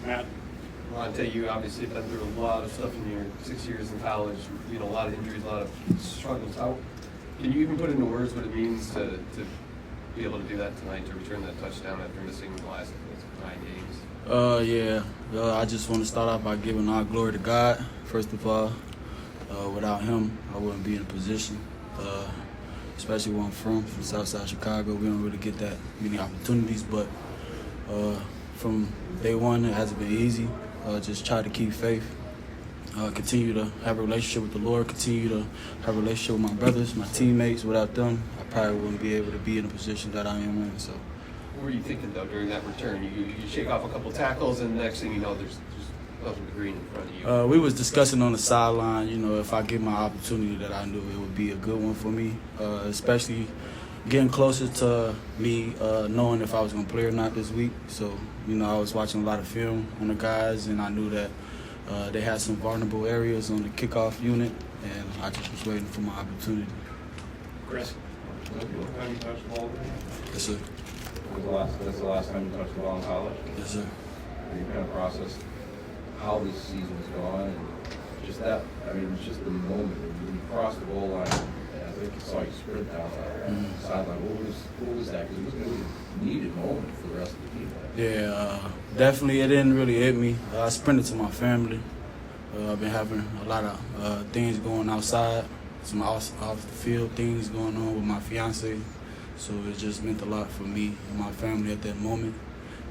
Matt. Alante, you obviously been through a lot of stuff in your 6 years in college, a lot of injuries, a lot of struggles. Can you even put into words what it means to be able to do that tonight, to return that touchdown after missing the last 9 games? I just want to start off by giving all glory to God, first of all. Without him, I wouldn't be in a position, especially where I'm from Southside Chicago. We don't really get that many opportunities, but from day one, it hasn't been easy. Just try to keep faith, continue to have a relationship with the Lord, continue to have a relationship with my brothers, my teammates. Without them, I probably wouldn't be able to be in the position that I am in. So, what were you thinking, though, during that return? You shake off a couple tackles, and the next thing you know, there's nothing but green in front of you. We was discussing on the sideline, if I get my opportunity, that I knew it would be a good one for me, especially getting closer to me knowing if I was going to play or not this week. So, I was watching a lot of film on the guys, and I knew that they had some vulnerable areas on the kickoff unit, and I just was waiting for my opportunity. Chris? Have you touched the ball? Yes, sir. That's the last time you touched the ball in college? Yes, sir. You kind of processed how this season's gone, and just that, it's just the moment when you crossed the goal line. I think I saw you sprint down the sideline. What was that? Because it was going to be a needed moment for the rest of the team. Yeah, definitely it didn't really hit me. I sprinted to my family. I've been having a lot of things going outside, some off the field things going on with my fiance. So it just meant a lot for me and my family at that moment,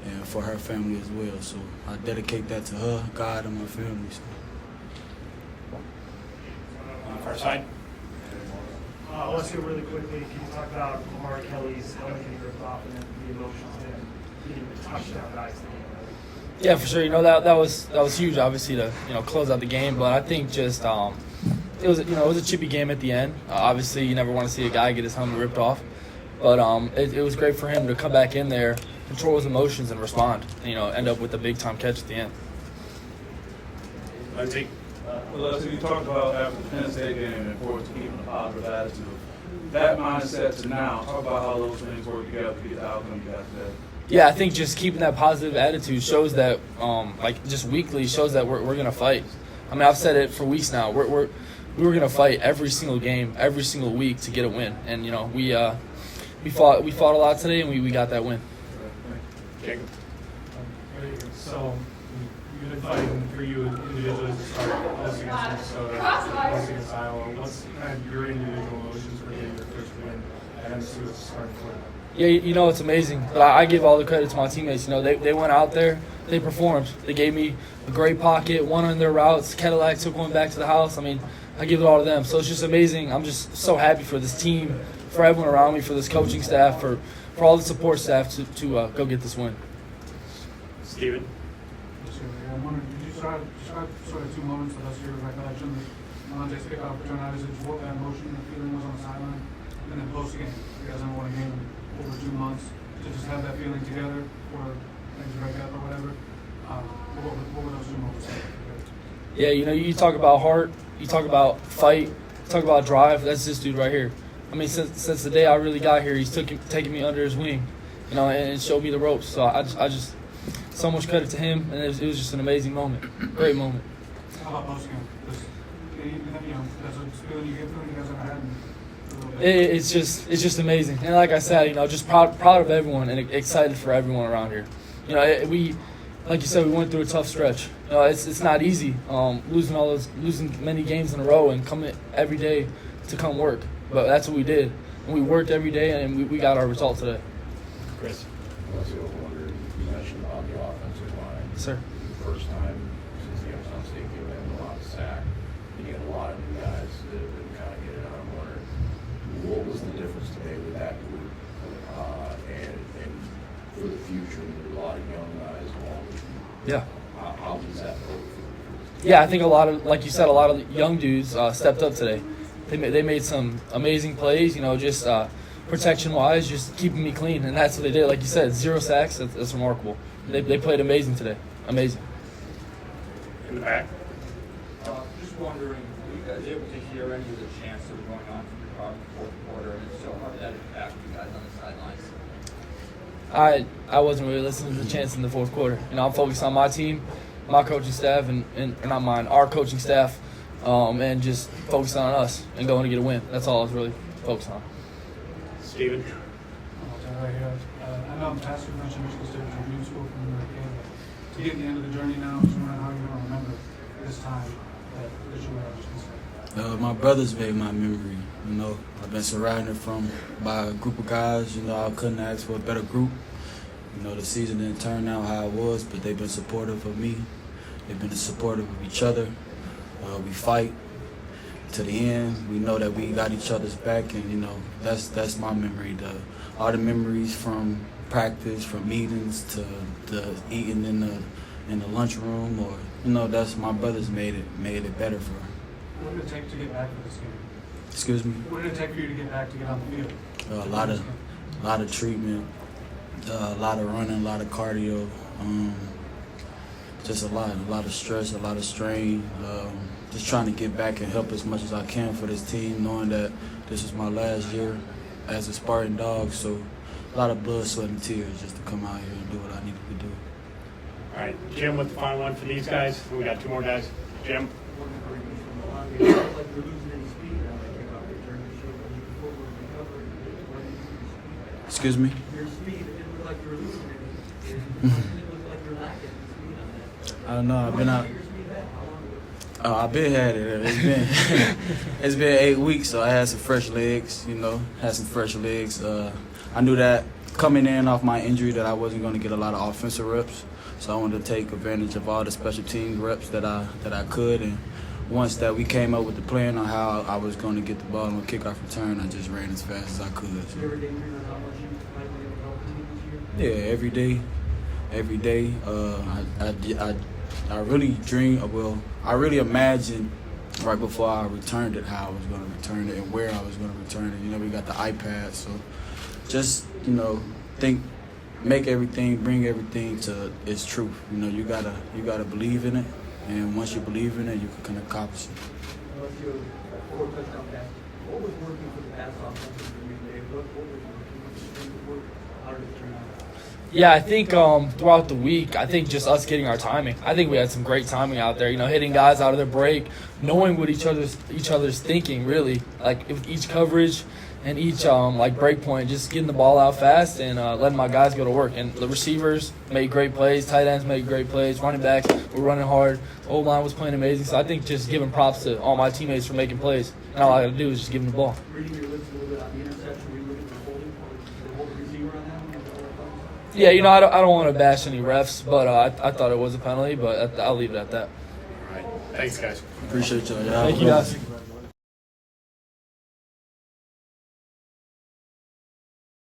and for her family as well. So I dedicate that to her, God, and my family. So. On the far side. Alessio, really quickly, can you talk about Lamar Kelly's helmet getting ripped off and then the emotions there, getting the touchdown guys to the game? Yeah, for sure. That was huge, obviously, to close out the game. But I think just it was a chippy game at the end. Obviously, you never want to see a guy get his helmet ripped off. But it was great for him to come back in there, control his emotions, and respond. End up with a big time catch at the end. Alante. Alessio, you talked about after the Penn State game and importance of keeping a positive attitude. That mindset to now, talk about how those things work together to get the outcome you got today. Yeah, I think just keeping that positive attitude shows that, just weekly, shows that we're going to fight. I've said it for weeks now. We were going to fight every single game, every single week to get a win. And, we fought a lot today, and we got that win. Jacob. So, you've been fighting for you individually to start plus against Minnesota, plus against Iowa. What's kind of your individual emotions for getting your first win at MSU as a starting quarterback? Yeah, it's amazing. But I give all the credit to my teammates. They went out there, they performed. They gave me a great pocket, won on their routes. Cadillac took one back to the house. I give it all to them. So it's just amazing. I'm just so happy for this team, for everyone around me, for this coaching staff, for all the support staff to go get this win. Steven. I'm wondering, could you describe sort of two moments with us, your recollection of Alante's kickoff return? Obviously, what that emotion and feeling was on the sideline, and then post-game, you guys haven't won a game in over 2 months, to just have that feeling together before things break up or whatever. What were those 2 moments? Yeah, you talk about heart, you talk about fight, you talk about drive. That's this dude right here. Since the day I really got here, he's taking me under his wing, and showed me the ropes. So I just so much credit to him, and it was just an amazing moment, great moment. How about post-game? That's a feeling you guys ever had? It's just amazing, and like I said, just proud of everyone and excited for everyone around here. We, like you said, we went through a tough stretch. It's not easy, losing many games in a row and coming every day to come work. But that's what we did, and we worked every day, and we got our result today. Chris. Alessio, I wonder, you mentioned about the offensive line. Yes, sir. The first time since the Alante State game, they had a lot of sack. And you had a lot of new guys that have been kind of getting out. I'm wondering, what was the difference today with that group? And for the future, there are a lot of young guys along with you. Yeah. How does that work? Yeah, I think a lot of, like you said, a lot of young dudes stepped up today. They made some amazing plays, just protection-wise, just keeping me clean, and that's what they did. Like you said, 0 sacks. That's remarkable. They played amazing today. Amazing. In the back. Just wondering, you guys able to hear any of the chants that were going on from the crowd in the fourth quarter? And if so, how did that impact you guys on the sidelines? I wasn't really listening to the chants in the fourth quarter. You know, I'm focused on my team, my coaching staff, and not mine, our coaching staff, and just focused on us and going to get a win. That's all I was really focused on. Steven? I know in the past you mentioned Michigan State was your dream school from the game. To get to the end of the journey now, just wondering how you're going to remember this time that you were at Michigan State. My brothers made my memory. You know, I've been surrounded by a group of guys. You know, I couldn't ask for a better group. You know, the season didn't turn out how it was, but they've been supportive of me. They've been supportive of each other. We fight to the end. We know that we got each other's back, and you know, that's my memory. All the memories from practice, from meetings to eating in the lunchroom, or you know, that's my brothers made it better for her. What did it take to get back to this game? Excuse me. What did it take for you to get back to get on the field? A lot of treatment, a lot of running, a lot of cardio, just a lot of stress, a lot of strain. Just trying to get back and help as much as I can for this team, knowing that this is my last year as a Spartan dog. So a lot of blood, sweat, and tears just to come out here and do what I needed to do. All right, Jim with the final one for these guys. We got two more guys. Jim? Excuse me? Your speed, it didn't look like you were losing any. It didn't look like you were lacking speed on that. I don't know. I've been out. Your speed back? I've been had it. It's been 8 weeks, so I had some fresh legs. You know, I knew that coming in off my injury that I wasn't going to get a lot of offensive reps, so I wanted to take advantage of all the special team reps that I could. And once that we came up with the plan on how I was going to get the ball on kickoff return, I just ran as fast as I could. So. You ever daydream on how much you might be able to help the team this year? Yeah, every day. I really dream. Well, I really imagined right before I returned it how I was going to return it and where I was going to return it. You know, we got the iPad, so just bring everything to its truth. You know, you gotta believe in it, and once you believe in it, you can accomplish it. Alessio, 4 touchdown pass. What was working for the pass offense for you today? What was working? How did it turn out? Yeah, I think throughout the week, I think just us getting our timing. I think we had some great timing out there. You know, hitting guys out of their break, knowing what each other's thinking. Really, like with each coverage and each break point, just getting the ball out fast and letting my guys go to work. And the receivers made great plays, tight ends made great plays, running backs were running hard, the O-line was playing amazing. So I think just giving props to all my teammates for making plays. And all I got to do is just give them the ball. Reading your lips a little bit on the interception, were you looking for holding or the hold receiver on that one? Yeah, you know, I don't want to bash any refs, but I thought it was a penalty, but I'll leave it at that. All right. Thanks, guys. Appreciate y'all. Thank you, guys.